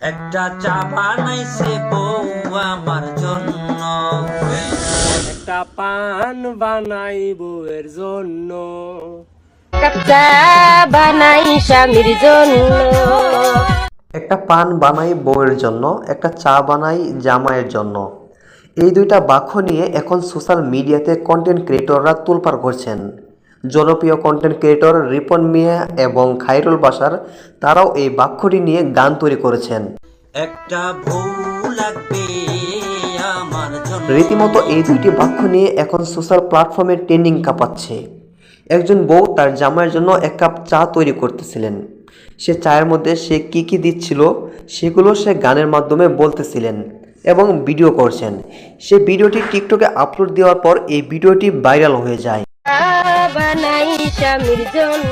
একটা চা বানাইছে বউ আমার জন্য, একটা পান বানাই বউয়ের জন্য, কাপ চা বানাই স্বামীর জন্য। একটা পান বানাই বউয়ের জন্য, একটা চা বানাই জামাইয়ের জন্য। এই দুইটা বাক্য নিয়ে এখন সোশ্যাল মিডিয়াতে কন্টেন্ট ক্রিয়েটররা তোলপাড় করছেন। জনপ্রিয় কন্টেন্ট ক্রিয়েটর রিপন মিয়া এবং খায়রুল বাশার তারাও এই বাক্যটি নিয়ে গান তৈরি করেছেন। একটা বউ লাগবে আমার জন্য। রীতিমতো এই দুইটি বাক্য নিয়ে এখন সোশ্যাল প্ল্যাটফর্মে ট্রেন্ডিং কাঁপাচ্ছে। একজন বউ তার জামাইয়ের জন্য এক কাপ চা তৈরি করতেছিলেন। সে চায়ের মধ্যে সে কি দিচ্ছিল সেগুলো সে গানের মাধ্যমে বলতেছিলেন এবং ভিডিও করছেন। সে ভিডিওটি টিকটকে আপলোড দেওয়ার পর এই ভিডিওটি ভাইরাল হয়ে যায়। চা বানাই স্বামীর জন্য,